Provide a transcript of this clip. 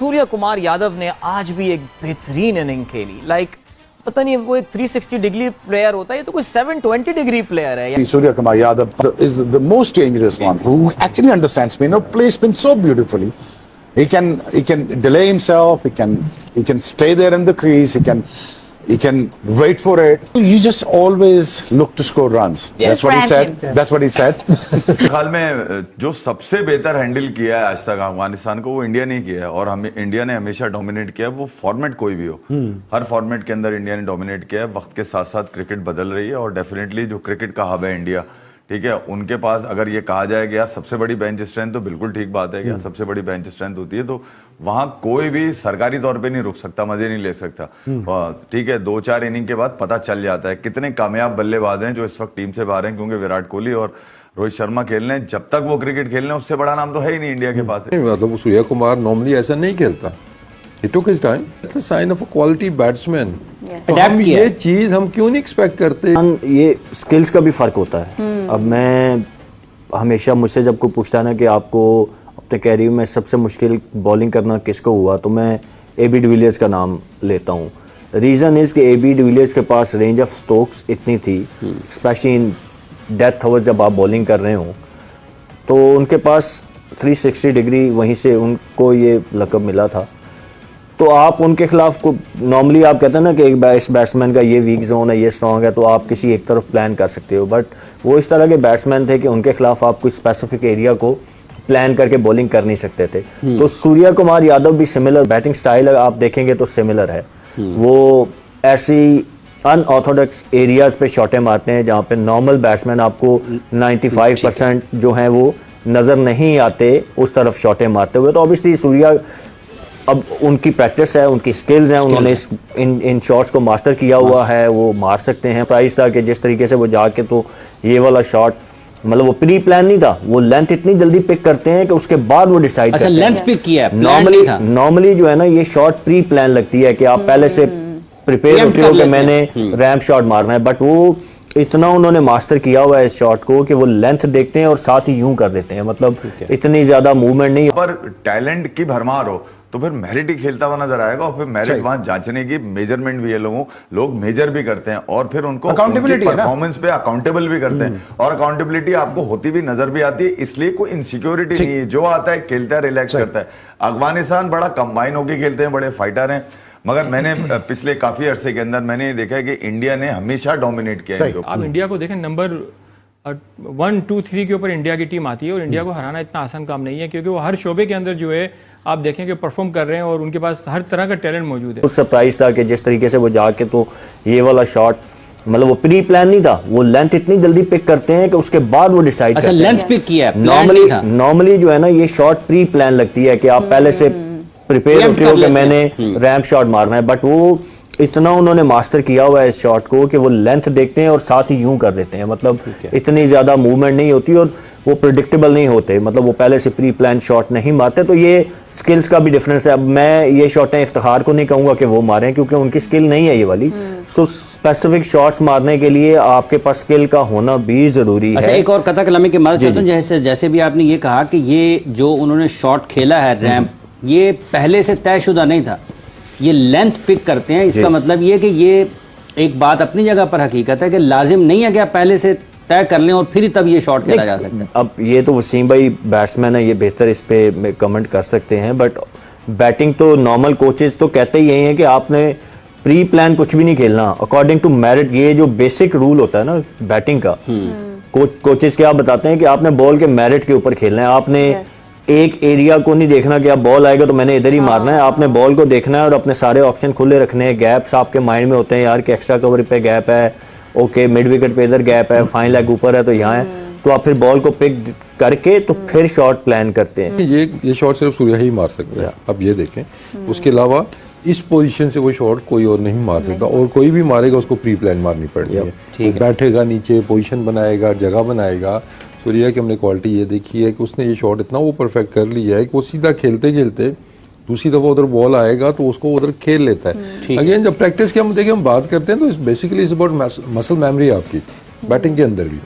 सूर्य कुमार यादव ने आज भी एक बेहतरीन इनिंग खेली। पता नहीं वो एक 360 डिग्री प्लेयर होता है, ये तो कोई 720 डिग्री प्लेयर है। Surya Kumar Yadav is the most dangerous one, who actually understands spin, plays spin so beautifully. He can delay himself. He can stay there in the crease. He can wait for it. You just always look to score runs. Yes. That's what he said. That's what he said. हाल में जो सबसे बेहतर handle किया है आज तक अफगानिस्तान को, वो इंडिया ने किया है। और हमें इंडिया ने हमेशा डोमिनेट किया है, वो फॉर्मेट कोई भी हो। हर फॉर्मेट के अंदर इंडिया ने डोमिनेट किया है। वक्त के साथ साथ क्रिकेट बदल रही है और डेफिनेटली जो क्रिकेट का हब है इंडिया, ठीक है, उनके पास अगर ये कहा जाए कि यार सबसे बड़ी बेंच स्ट्रेंथ, तो बिल्कुल ठीक बात है कि यार सबसे बड़ी बेंच स्ट्रेंथ होती है, तो वहां कोई भी सरकारी तौर पे नहीं रुक सकता, मजे नहीं ले सकता। ठीक है, 2-4 इनिंग के बाद पता चल जाता है कितने कामयाब बल्लेबाज हैं जो इस वक्त टीम से बाहर हैं, क्योंकि विराट कोहली और रोहित शर्मा खेल रहे हैं। जब तक वो क्रिकेट खेल रहे हैं, उससे बड़ा नाम तो है ही नहीं इंडिया के पास। मतलब सूर्य कुमार नॉर्मली ऐसा नहीं खेलता। He took his time. It's a sign of a quality batsman. तो हम ये चीज हम क्यों नहीं एक्सपेक्ट करते? ये स्किल्स का भी फर्क होता है। अब मैं हमेशा, मुझसे जब कोई पूछता है ना कि आपको अपने कैरियर में सबसे मुश्किल बॉलिंग करना किसको हुआ, तो मैं AB डिविलियर्स का नाम लेता हूँ। रीज़न इज़ कि AB डिविलियर्स के पास रेंज ऑफ स्ट्रोक्स इतनी थी, स्पेशली इन डेथ ओवर जब आप बॉलिंग कर रहे हो, तो उनके पास 360 डिग्री, वहीं से उनको ये लक़ब मिला था। तो आप उनके खिलाफ को नॉर्मली आप कहते हैं ना कि एक बैट्समैन का ये वीक जोन है, ये स्ट्रॉन्ग है, तो आप किसी एक तरफ प्लान कर सकते हो, बट वो इस तरह के बैट्समैन थे कि उनके खिलाफ आप कोई स्पेसिफिक एरिया को प्लान करके बॉलिंग कर नहीं सकते थे। तो सूर्य कुमार यादव भी सिमिलर बैटिंग स्टाइल आप देखेंगे तो सिमिलर है। वो ऐसी अनऑर्थोडॉक्स एरियाज पे शॉटें मारते हैं जहाँ पे नॉर्मल बैट्समैन आपको 95% जो हैं वो नज़र नहीं आते, उस तरफ शॉटें मारते हुए। तो ऑब्वियसली सूर्या, अब उनकी प्रैक्टिस है, उनकी स्किल्स हैं, उन्होंने इन शॉट्स को मास्टर किया हुआ है, वो मार सकते हैं। प्राइस था कि जिस तरीके से वो जाके, तो ये वाला शॉट मतलब वो प्री प्लान नहीं था, वो लेंथ इतनी जल्दी पिक करते हैं कि उसके बाद वो डिसाइड करते हैं। लेंथ पिक किया है, नॉर्मली जो है ना, ये शॉट प्री प्लान लगती है कि आप पहले से प्रिपेयर होते हो कि मैंने रैम्प शॉट मारना है, बट वो इतना उन्होंने मास्टर किया हुआ है इस शॉट को कि वो लेंथ देखते हैं और साथ ही यूं कर देते हैं, मतलब इतनी ज्यादा मूवमेंट नहीं। पर टैलेंट की भरमार हो तो फिर मेरिट ही खेलता हुआ नजर आएगा, और फिर मेरिट वहां जांचने की मेजरमेंट भी है, लोग मेजर भी करते हैं और फिर उनको अकाउंटेबिलिटी परफॉर्मेंस पे अकाउंटेबल भी करते हैं, और अकाउंटेबिलिटी आपको होती भी नजर भी आती है। इसलिए कोई इनसिक्योरिटी नहीं है, जो आता है खेलता है, रिलैक्स करता है। अफगानिस्तान बड़ा कंबाइन होकर खेलते हैं, बड़े फाइटर हैं, मगर मैंने पिछले काफी अरसे के अंदर मैंने देखा है कि इंडिया ने हमेशा डोमिनेट किया है। आप इंडिया को देखें, नंबर 1, 2, 3 के ऊपर इंडिया की टीम आती है, और इंडिया को हराना इतना आसान काम नहीं है, क्योंकि वो हर शोबे के अंदर जो है आप देखें कि परफॉर्म कर रहे हैं और उनके पास हर तरह का टैलेंट मौजूद है। सरप्राइज था कि जिस तरीके से वो जाके, तो ये वाला शॉट मतलब वो प्री प्लान नहीं था, वो लेंथ इतनी जल्दी पिक करते हैं कि उसके बाद वो डिसाइड करते हैं। लेंथ पिक किया है, नॉर्मली जो है ना, ये शॉट प्री प्लान लगती है कि आप पहले से प्रिपेयर होते हो कि मैंने रैम्प शॉट मारना है, बट वो इतना उन्होंने मास्टर किया हुआ है इस शॉट को कि वो लेंथ देखते हैं और साथ ही यूं कर देते हैं, मतलब इतनी ज्यादा मूवमेंट नहीं होती और वो प्रेडिक्टेबल नहीं होते, मतलब वो पहले से प्री प्लान शॉट नहीं मारते। तो ये स्किल्स का भी डिफरेंस है। अब मैं ये शॉटें इफ्तिखार को नहीं कहूंगा कि वो मारें, क्योंकि उनकी स्किल नहीं है ये वाली। सो स्पेसिफिक शॉट्स मारने के लिए आपके पास स्किल का होना भी जरूरी है। एक और कथा कलामी की मदद चाहता हूं, जैसे भी आपने ये कहा कि ये जो उन्होंने शॉट खेला है रैम्प, ये पहले से तयशुदा नहीं था, ये लेंथ पिक करते हैं। इसका मतलब ये कि ये एक बात अपनी जगह पर हकीकत है कि लाजिम नहीं है कि आप पहले से तय कर लें और फिर तब ये शॉट खेला जा सकता है। अब ये तो वसीम भाई बैट्समैन है, ये बेहतर इस पे कमेंट कर सकते हैं, बट बैटिंग तो नॉर्मल कोचेस तो कहते ही यही हैं कि आपने प्री प्लान कुछ भी नहीं खेलना, अकॉर्डिंग टू मेरिट। ये जो बेसिक रूल होता है ना बैटिंग का, कोचेस क्या बताते हैं कि आपने बॉल के मेरिट के ऊपर खेलना है। आपने एक एरिया को नहीं देखना कि अब बॉल आएगा तो मैंने इधर ही मारना है, आपने बॉल को देखना है और अपने सारे ऑप्शन खुले रखने हैं। गैप्स आपके माइंड में होते हैं यार कि एक्स्ट्रा कवर पे गैप है, ओके मिड विकेट पे इधर गैप है, फाइन लेग ऊपर है तो यहाँ है, तो आप फिर बॉल को पिक करके तो फिर शॉट प्लान करते हैं। ये शॉट सिर्फ सूर्या ही मार सकता है। अब ये देखें, उसके अलावा इस पोजीशन से कोई शॉट कोई और नहीं मार सकता, और कोई भी मारेगा उसको प्री प्लान मारनी पड़नी है। बैठेगा नीचे, पोजीशन बनाएगा, जगह बनाएगा। सूर्या की हमने क्वालिटी ये देखी है कि उसने ये शॉट इतना वो परफेक्ट कर लिया है कि वो सीधा खेलते खेलते दूसरी दफा उधर बॉल आएगा तो उसको उधर खेल लेता है। अगेन जब प्रैक्टिस की हम देखिए, हम बात करते हैं तो basically is about muscle memory आपकी बैटिंग के अंदर भी।